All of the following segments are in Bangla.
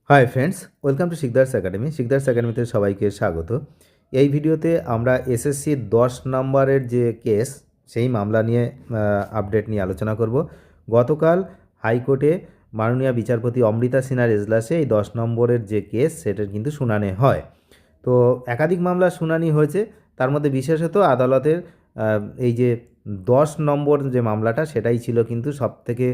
Hi friends, welcome to Sikdar's academy. Sikdar's একাডেমিতে সবাইকে স্বাগত। এই ভিডিওতে আমরা এসএসসি 10 নম্বরের যে কেস সেই মামলা নিয়ে আপডেট নিয়ে আলোচনা করব। গতকাল হাইকোর্টে মাননীয় বিচারপতি অমৃতা সিনহার এজলাসে এই 10 নম্বরের যে কেস সেটার কিন্তু শুনানি হয়। তো একাধিক মামলার শুনানি হয়েছে, তার মধ্যে বিশেষত আদালতের এই যে 10 নম্বর যে মামলাটা সেটাই ছিল কিন্তু সবথেকে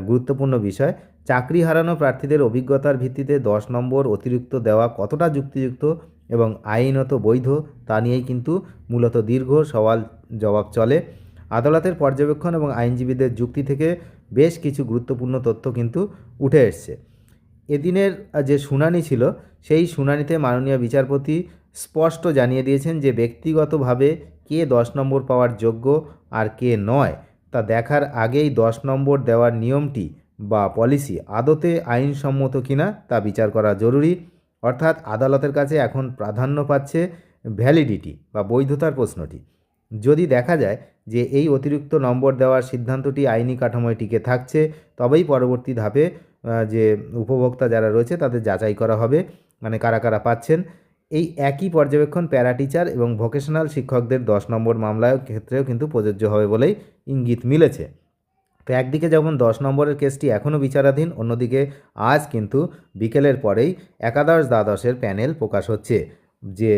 গুরুত্বপূর্ণ বিষয়। চাকরি হারানো প্রার্থীদের অভিজ্ঞতার ভিত্তিতে 10 নম্বর অতিরিক্ত দেওয়া কতটা যুক্তিযুক্ত এবং আইনত বৈধ তা নিয়েই কিন্তু মূলত দীর্ঘ সওয়াল জবাব চলে। আদালতের পর্যবেক্ষণ এবং আইনজীবীদের যুক্তি থেকে বেশ কিছু গুরুত্বপূর্ণ তথ্য কিন্তু উঠে এসছে। এদিনের যে শুনানি ছিল সেই শুনানিতে মাননীয় বিচারপতি স্পষ্ট জানিয়ে দিয়েছেন যে ব্যক্তিগতভাবে কে 10 নম্বর পাওয়ার যোগ্য আর কে নয় তা দেখার আগেই 10 নম্বর দেওয়ার নিয়মটি বা পলিসি আদতে আইনসম্মত কিনা তা বিচার করা জরুরি। অর্থাৎ আদালতের কাছে এখন প্রাধান্য পাচ্ছে ভ্যালিডিটি বা বৈধতার প্রশ্নটি। যদি দেখা যায় যে এই অতিরিক্ত নম্বর দেওয়ার সিদ্ধান্তটি আইনি কাঠামোয় টিকে থাকছে, তবেই পরবর্তী ধাপে যে উপভোক্তা যারা রয়েছে তাদের যাচাই করা হবে, মানে কারা কারা পাচ্ছেন। এই একই পর্যবেক্ষণ প্যারা টিচার এবং ভোকেশনাল শিক্ষকদের 10 নম্বর মামলার ক্ষেত্রেও কিন্তু প্রযোজ্য হবে বলেই ইঙ্গিত মিলেছে। তো একদিকে যেমন 10 নম্বরের কেসটি এখনও বিচারাধীন, অন্যদিকে আজ কিন্তু বিকেলের পরেই একাদশ দ্বাদশের প্যানেল প্রকাশ হচ্ছে, যে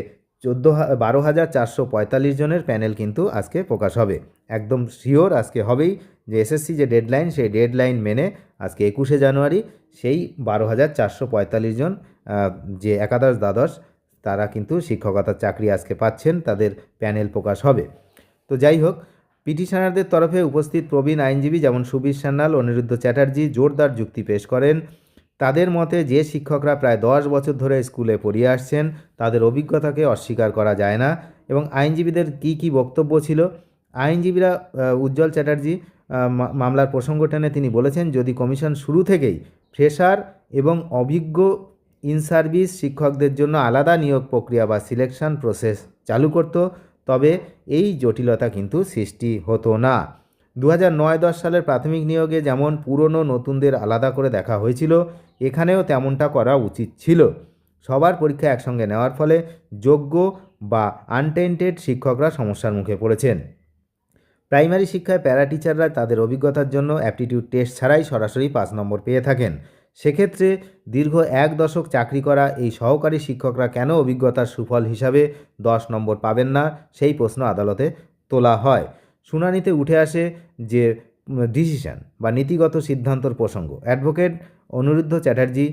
12,445 জনের প্যানেল কিন্তু আজকে প্রকাশ হবে। একদম শিওর আজকে হবেই, যে এসএসসি যে ডেডলাইন সেই ডেডলাইন মেনে আজকে 21শে জানুয়ারি সেই 12,445 জন যে একাদশ দ্বাদশ তারা কিন্তু শিক্ষকতার চাকরি আজকে পাচ্ছেন, তাদের প্যানেল প্রকাশ হবে। তো যাই হোক, পিটিশনারদের তরফে উপস্থিত প্রবীণ আইনজীবী যেমন সুবীর সান্যাল, অনিরুদ্ধ চ্যাটার্জি জোরদার যুক্তি পেশ করেন। তাদের মতে যে শিক্ষকরা প্রায় 10 বছর ধরে স্কুলে পড়িয়ে আসছেন তাদের অভিজ্ঞতাকে অস্বীকার করা যায় না। এবং আইনজীবীদের কি বক্তব্য ছিল, আইনজীবীরা উজ্জ্বল চ্যাটার্জি মামলার প্রসঙ্গ টেনে তিনি বলেছেন, যদি কমিশন শুরু থেকেই ফ্রেশার এবং অভিজ্ঞ ইন সার্ভিস শিক্ষকদের জন্য আলাদা নিয়োগ প্রক্রিয়া বা সিলেকশন প্রসেস চালু করত তবে এই জটিলতা কিন্তু সৃষ্টি হতো না। 2009-10 সালের প্রাথমিক নিয়োগে যেমন পুরনো নতুনদের আলাদা করে দেখা হয়েছিল, এখানেও তেমনটা করা উচিত ছিল। সবার পরীক্ষা একসঙ্গে নেওয়ার ফলে যোগ্য বা আনটেন্টেড শিক্ষকরা সমস্যার মুখে পড়েছেন। প্রাইমারি শিক্ষায় প্যারা টিচাররা তাদের অভিজ্ঞতার জন্য অ্যাপটিটিউড টেস্ট ছাড়াই সরাসরি 5 নম্বর পেয়ে থাকেন। সেক্ষেত্রে দীর্ঘ 1 দশক চাকরি করা এই সহকারী শিক্ষকরা কেন অভিজ্ঞতার সুফল হিসাবে 10 নম্বর পাবেন না, সেই প্রশ্ন আদালতে তোলা হয়। শুনানিতে উঠে আসে যে ডিসিশন বা নীতিগত সিদ্ধান্তর প্রসঙ্গ। অ্যাডভোকেট অনিরুদ্ধ চ্যাটার্জি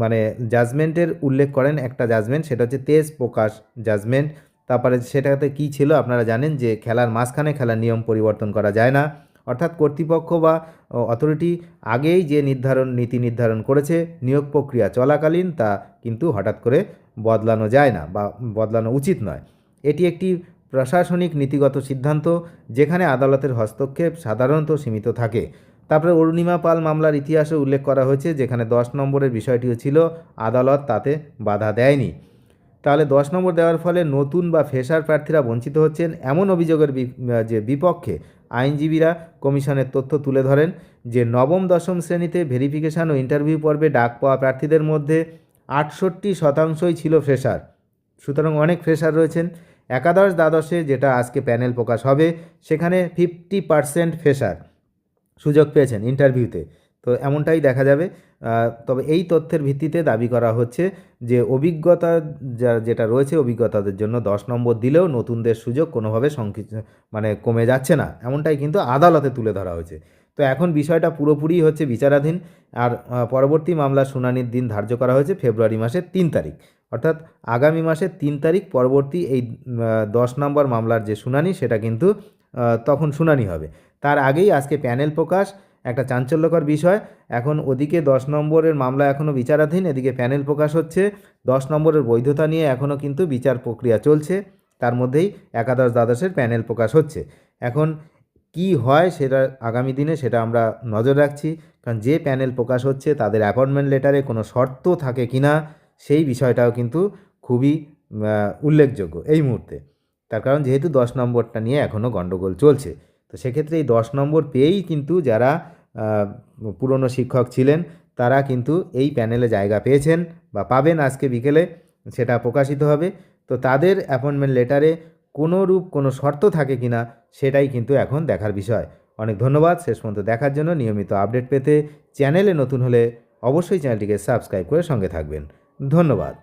মানে জাজমেন্টের উল্লেখ করেন, একটা জাজমেন্ট, সেটা হচ্ছে তেজ প্রকাশ জাজমেন্ট। তারপরে সেটাতে কি ছিল আপনারা জানেন, যে খেলার মাঝখানে খেলার নিয়ম পরিবর্তন করা যায় না। অর্থাৎ কর্তৃপক্ষ বা অথরিটি আগেই যে নীতি নির্ধারণ করেছে নিয়োগ প্রক্রিয়া চলাকালীন তা কিন্তু হঠাৎ করে বদলানো যায় না বা বদলানো উচিত নয়। এটি একটি প্রশাসনিক নীতিগত সিদ্ধান্ত, যেখানে আদালতের হস্তক্ষেপ সাধারণত সীমিত থাকে। তারপরে অরুণিমা পাল মামলার ইতিহাসে উল্লেখ করা হয়েছে, যেখানে 10 নম্বরের বিষয়টিও ছিল, আদালত তাতে বাধা দেয়নি। তাহলে 10 নম্বর দেওয়ার ফলে নতুন বা ফ্রেশার প্রার্থীরা বঞ্চিত হচ্ছেন, এমন অভিযোগের যে বিপক্ষে আইনজীবীরা কমিশনের তথ্য তুলে ধরেন যে নবম-দশম শ্রেণীতে ভেরিফিকেশান ও ইন্টারভিউ পর্বে ডাক পাওয়া প্রার্থীদের মধ্যে 68% ছিল ফ্রেশার। সুতরাং অনেক ফ্রেশার রয়েছেন। একাদশ দ্বাদশে যেটা আজকে প্যানেল প্রকাশ হবে সেখানে 50% ফ্রেশার সুযোগ পেয়েছেন ইন্টারভিউতে। তো এমনটাই দেখা যাবে। তবে এই তথ্যের ভিত্তিতে দাবি করা হচ্ছে যে অভিজ্ঞতা যেটা রয়েছে অভিজ্ঞতাদের জন্য 10 নম্বর দিলেও নতুনদের সুযোগ কোনোভাবে মানে কমে যাচ্ছে না, এমনটাই কিন্তু আদালতে তুলে ধরা হয়েছে। তো এখন বিষয়টা পুরোপুরি হচ্ছে বিচারাধীন। আর পরবর্তী মামলার শুনানির দিন ধার্য করা হয়েছে ফেব্রুয়ারি মাসের 3 তারিখ, অর্থাৎ আগামী মাসের 3 তারিখ পরবর্তী এই 10 নম্বর মামলার যে শুনানি সেটা কিন্তু তখন শুনানি হবে। তার আগেই আজকে প্যানেল প্রকাশ, একটা চাঞ্চল্যকর বিষয়। এখন ওদিকে 10 নম্বরের মামলা এখনও বিচারাধীন, এদিকে প্যানেল প্রকাশ হচ্ছে। 10 নম্বরের বৈধতা নিয়ে এখনও কিন্তু বিচার প্রক্রিয়া চলছে, তার মধ্যেই একাদশ দ্বাদশের প্যানেল প্রকাশ হচ্ছে। এখন কি হয় সেটা আগামী দিনে সেটা আমরা নজর রাখছি, কারণ যে প্যানেল প্রকাশ হচ্ছে তাদের অ্যাপয়েন্টমেন্ট লেটারে কোনো শর্ত থাকে কি না সেই বিষয়টাও কিন্তু খুবই উল্লেখযোগ্য এই মুহূর্তে। তার কারণ যেহেতু 10 নম্বরটা নিয়ে এখনও গণ্ডগোল চলছে, তো সেক্ষেত্রে এই 10 নম্বর পেয়েই কিন্তু যারা পুরনো শিক্ষক ছিলেন তারা কিন্তু এই প্যানেলে জায়গা পেয়েছেন বা পাবেন আজকে বিকেলে, সেটা প্রকাশিত হবে। তো তাদের অ্যাপয়েন্টমেন্ট লেটারে কোনো শর্ত থাকে কিনা সেটাই কিন্তু এখন দেখার বিষয়। অনেক ধন্যবাদ শেষ পর্যন্ত দেখার জন্য। নিয়মিত আপডেট পেতে চ্যানেলে নতুন হলে অবশ্যই চ্যানেলটিকে সাবস্ক্রাইব করে সঙ্গে থাকবেন। ধন্যবাদ।